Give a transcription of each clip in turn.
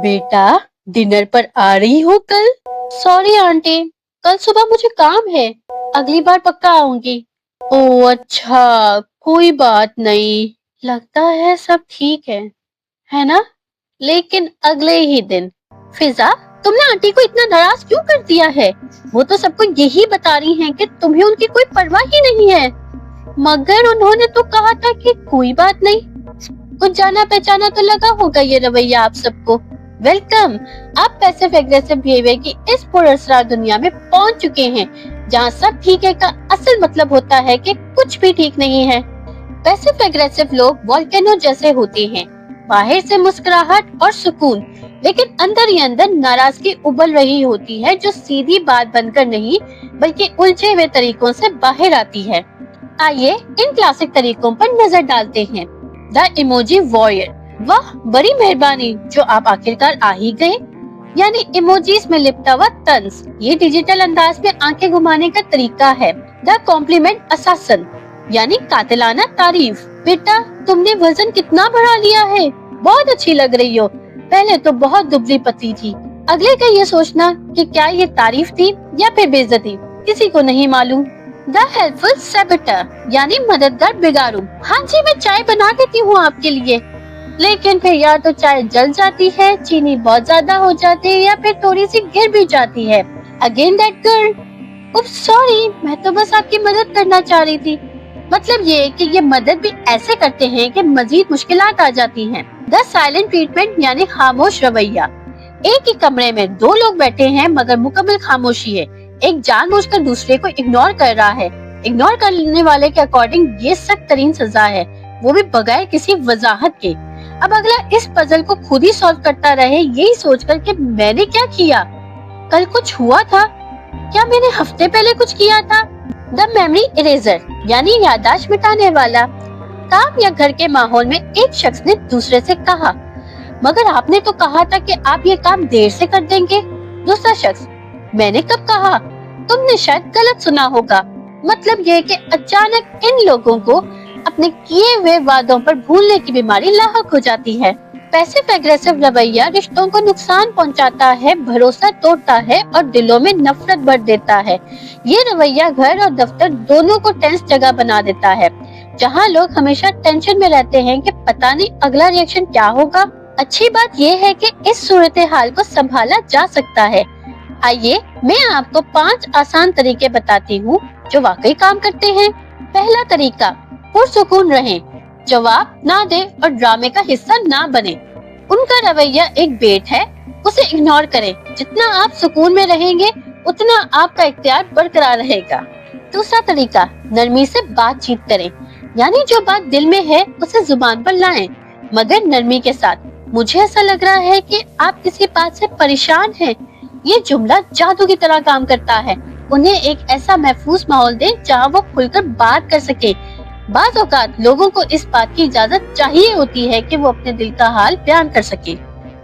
बेटा, डिनर पर आ रही हो कल? सॉरी आंटी, कल सुबह मुझे काम है, अगली बार पक्का आऊंगी। ओह अच्छा, कोई बात नहीं। लगता है सब ठीक है ना? लेकिन अगले ही दिन फिजा, तुमने आंटी को इतना नाराज क्यों कर दिया है? वो तो सबको यही बता रही हैं कि तुम्हें उनकी कोई परवाह ही नहीं है। मगर उन्होंने तो कहा था कि कोई बात नहीं। कुछ जाना पहचाना तो लगा होगा ये रवैया आप सबको। वेलकम, आप पैसिव एग्रेसिव बिहेवियर की इस पुरस्कार दुनिया में पहुंच चुके हैं, जहां सब ठीक है का असल मतलब होता है कि कुछ भी ठीक नहीं है। पैसिव एग्रेसिव लोग वोल्केनो जैसे होते हैं, बाहर से मुस्कुराहट और सुकून, लेकिन अंदर ही अंदर नाराजगी उबल रही होती है, जो सीधी बात बनकर नहीं बल्कि उलझे हुए तरीकों से बाहर आती है। आइए इन क्लासिक तरीकों पर नजर डालते हैं। द इमोजी वॉरियर, वाह बड़ी मेहरबानी जो आप आखिरकार आ ही गए। यानी इमोजीज में लिपटा हुआ तंज, ये डिजिटल अंदाज में आंखें घुमाने का तरीका है। द कॉम्प्लीमेंट असासन, यानी कातिलाना तारीफ, बेटा तुमने वजन कितना बढ़ा लिया है, बहुत अच्छी लग रही हो, पहले तो बहुत दुबली पतली थी। अगले का ये सोचना कि क्या ये तारीफ थी या फिर बेइज्जती, किसी को नहीं मालूम। द हेल्पफुल सेबटर, यानी मददगार बिगाड़ू, हाँ जी मैं चाय बना देती हूँ आपके लिए, लेकिन फिर या तो चाय जल जाती है, चीनी बहुत ज्यादा हो जाती है, या फिर थोड़ी सी गिर भी जाती है। अगेन दैट गर्ल, उफ सॉरी, मैं तो बस आपकी मदद करना चाह रही थी। मतलब ये कि ये मदद भी ऐसे करते हैं कि मजीद मुश्किलात आ जाती हैं। द साइलेंट ट्रीटमेंट, यानी खामोश रवैया, एक ही कमरे में दो लोग बैठे हैं मगर मुकम्मल खामोशी है। एक जानबूझकर दूसरे को इग्नोर कर रहा है। इग्नोर करने वाले के अकॉर्डिंग ये सख्त तरीन सजा है, वो भी बगैर किसी वजाहत के। अब अगला इस पजल को खुद ही सॉल्व करता रहे, यही सोचकर कि मैंने क्या किया, कल कुछ हुआ था क्या, मैंने हफ्ते पहले कुछ किया था। द मेमोरी इरेजर, यानी याददाश्त मिटाने वाला, काम या घर के माहौल में एक शख्स ने दूसरे से कहा, मगर आपने तो कहा था कि आप ये काम देर से कर देंगे। दूसरा शख्स, मैंने कब कहा, तुमने शायद गलत सुना होगा। मतलब ये कि अचानक इन लोगों को अपने किए हुए वादों पर भूलने की बीमारी लाहक हो जाती है। पैसिव एग्रेसिव रवैया रिश्तों को नुकसान पहुंचाता है, भरोसा तोड़ता है और दिलों में नफरत भर देता है। ये रवैया घर और दफ्तर दोनों को टेंस जगह बना देता है, जहां लोग हमेशा टेंशन में रहते हैं कि पता नहीं अगला रिएक्शन क्या होगा। अच्छी बात यह है कि इस सूरत हाल को संभाला जा सकता है। आइए मैं आपको 5 आसान तरीके बताती हूँ जो वाकई काम करते हैं। पहला तरीका, पुरसुकून रहें, जवाब ना दे और ड्रामे का हिस्सा ना बने। उनका रवैया एक बेट है, उसे इग्नोर करें। जितना आप सुकून में रहेंगे उतना आपका इख्तियार बरकरार रहेगा। दूसरा तरीका, नरमी से बातचीत करें, यानी जो बात दिल में है उसे जुबान पर लाएं, मगर नरमी के साथ। मुझे ऐसा लग रहा है कि आप किसी बात से परेशान हैं। ये जुमला जादू की तरह काम करता है। उन्हें एक ऐसा महफूज माहौल दें जहां वो खुलकर बात कर सके। बाज़ औक़ात लोगों को इस बात की इजाजत चाहिए होती है कि वो अपने दिल का हाल बयान कर सके।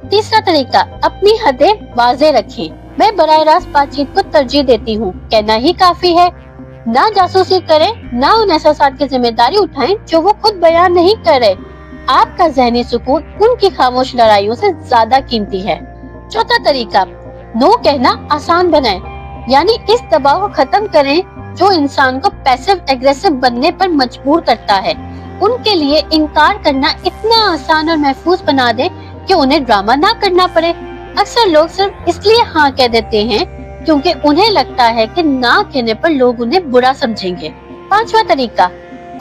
तीसरा तरीका, अपनी हदें वाज़ेह रखें। मैं बराह रास्त बातचीत को तरजीह देती हूँ, कहना ही काफी है। ना जासूसी करें, ना उन एहसासात की जिम्मेदारी उठाएं जो वो खुद बयान नहीं कर रहे। आपका ज़हनी सुकून उनकी खामोश लड़ाइयों से ज्यादा कीमती है। चौथा तरीका, नो कहना आसान बनाएं, यानी इस दबाव को खत्म करें जो इंसान को पैसिव एग्रेसिव बनने पर मजबूर करता है। उनके लिए इनकार करना इतना आसान और महफूज बना दे कि उन्हें ड्रामा ना करना पड़े। अक्सर लोग सिर्फ इसलिए हाँ कह देते हैं क्योंकि उन्हें लगता है कि ना कहने पर लोग उन्हें बुरा समझेंगे। पांचवा तरीका,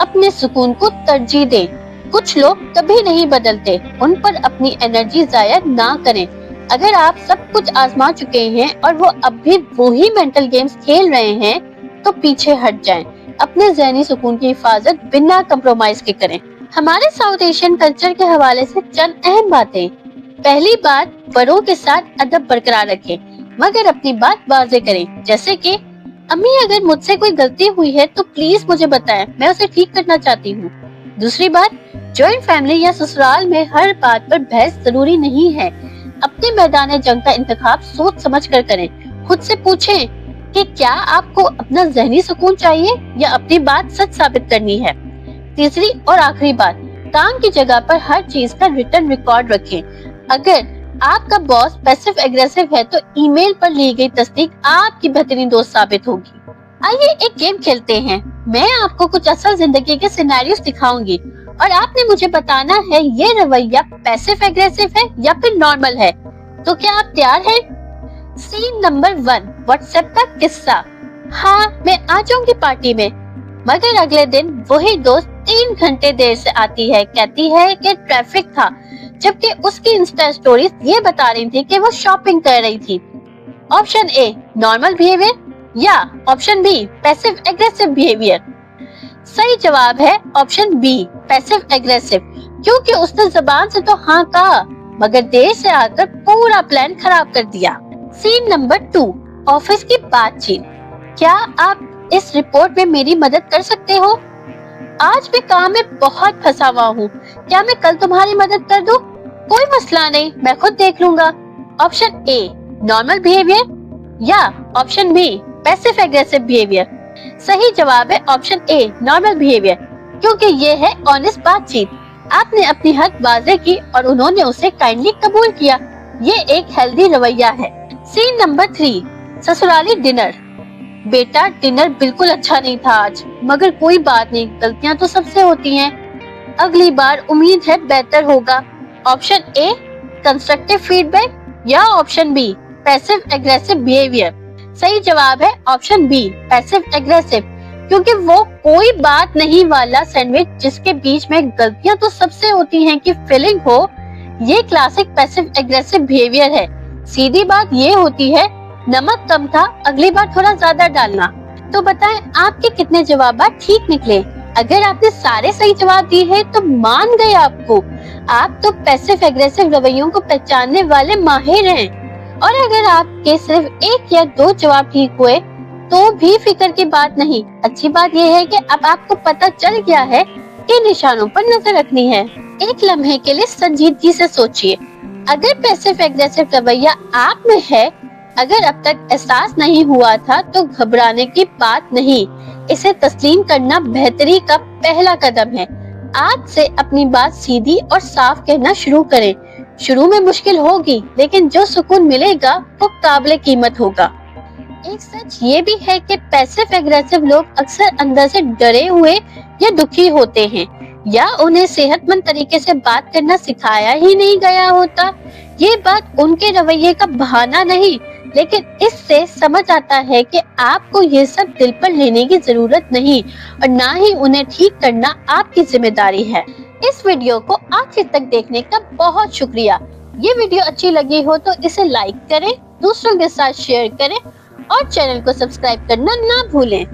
अपने सुकून को तरजीह दें। कुछ लोग कभी नहीं बदलते, उन पर अपनी एनर्जी जाया ना करें। अगर आप सब कुछ आजमा चुके हैं और वो अब भी वही मेंटल गेम्स खेल रहे हैं तो पीछे हट जाएं। अपने ज़हनी सुकून की हिफाजत बिना कंप्रोमाइज के करें। हमारे साउथ एशियन कल्चर के हवाले से चंद अहम बातें। पहली बात, बड़ों के साथ अदब बरकरार रखें, मगर अपनी बात वाज़ेह करें। जैसे कि अम्मी अगर मुझसे कोई गलती हुई है तो प्लीज मुझे बताएं, मैं उसे ठीक करना चाहती हूँ। दूसरी बात, जॉइंट फैमिली या ससुराल में हर बात पर बहस जरूरी नहीं है। अपने मैदान जंग का इंतखाब सोच समझ कर करें। खुद से पूछें कि क्या आपको अपना ज़हनी सुकून चाहिए या अपनी बात सच साबित करनी है। तीसरी और आखिरी बात, काम की जगह पर हर चीज का रिटर्न रिकॉर्ड रखें। अगर आपका बॉस पैसिव एग्रेसिव है तो ईमेल पर ली गई तस्दीक आपकी बेहतरीन दोस्त साबित होगी। आइए एक गेम खेलते हैं। मैं आपको कुछ असल जिंदगी के सिनेरियोस दिखाऊंगी और आपने मुझे बताना है ये रवैया पैसिव एग्रेसिव है या फिर नॉर्मल है। तो क्या आप तैयार हैं? सीन नंबर 1, व्हाट्सएप का किस्सा। हाँ, मैं आ जाऊंगी पार्टी में, मगर अगले दिन वही दोस्त 3 घंटे देर से आती है। कहती है कि ट्रैफिक था, जबकि उसकी इंस्टा स्टोरीज ये बता रही थी कि वो शॉपिंग कर रही थी। ऑप्शन ए नॉर्मल बिहेवियर या option B passive aggressive behaviour. सही जवाब है ऑप्शन बी पैसिव एग्रेसिव, क्योंकि उसने जुबान से तो हाँ कहा मगर देर से आकर पूरा प्लान खराब कर दिया। सीन नंबर 2, ऑफिस की बातचीत। क्या आप इस रिपोर्ट में मेरी मदद कर सकते हो? आज भी काम में बहुत फंसा हुआ हूँ, क्या मैं कल तुम्हारी मदद कर दूं? कोई मसला नहीं, मैं खुद देख लूंगा। ऑप्शन ए नॉर्मल बिहेवियर या option B passive aggressive behaviour. सही जवाब है ऑप्शन ए नॉर्मल बिहेवियर, क्योंकि ये है ऑनेस्ट बातचीत। आपने अपनी हद वाज़ेह की और उन्होंने उसे काइंडली कबूल किया। ये एक हेल्दी रवैया है। सीन नंबर 3, ससुराली डिनर। बेटा डिनर बिल्कुल अच्छा नहीं था आज, मगर कोई बात नहीं, गलतियां तो सबसे होती हैं। अगली बार उम्मीद है बेहतर होगा। ऑप्शन ए कंस्ट्रक्टिव फीडबैक या option B passive aggressive behaviour. सही जवाब है ऑप्शन बी पैसिव एग्रेसिव, क्योंकि वो कोई बात नहीं वाला सैंडविच जिसके बीच में गलतियां तो सबसे होती हैं की फीलिंग हो, ये क्लासिक पैसिव एग्रेसिव बिहेवियर है। सीधी बात ये होती है नमक कम था, अगली बार थोड़ा ज्यादा डालना। तो बताएं आपके कितने जवाब ठीक निकले? अगर आपने सारे सही जवाब दिए हैं तो मान गए आपको। आप तो पैसिव एग्रेसिव रवैयों को पहचानने वाले माहिर हैं। और अगर आपके सिर्फ 1 या 2 जवाब ठीक हुए तो भी फिक्र की बात नहीं। अच्छी बात यह है कि अब आपको पता चल गया है कि निशानों पर नजर रखनी है। एक लम्हे के लिए संजीदगी से सोचिए, अगर पैसिव एग्रेसिव रवैया आप में है, अगर अब तक एहसास नहीं हुआ था तो घबराने की बात नहीं, इसे तस्लीम करना बेहतरी का पहला कदम है। आज से अपनी बात सीधी और साफ कहना शुरू करें। शुरू में मुश्किल होगी, लेकिन जो सुकून मिलेगा वो काबिल कीमत होगा। एक सच ये भी है कि पैसिव एग्रेसिव लोग अक्सर अंदर से डरे हुए या दुखी होते हैं, या उन्हें सेहतमंद तरीके से बात करना सिखाया ही नहीं गया होता। ये बात उनके रवैये का बहाना नहीं, लेकिन इससे समझ आता है कि आपको ये सब दिल पर लेने की जरूरत नहीं और ना ही उन्हें ठीक करना आपकी जिम्मेदारी है। इस वीडियो को आखिर तक देखने का बहुत शुक्रिया। ये वीडियो अच्छी लगी हो तो इसे लाइक करें, दूसरों के साथ शेयर करें और चैनल को सब्सक्राइब करना ना भूलें।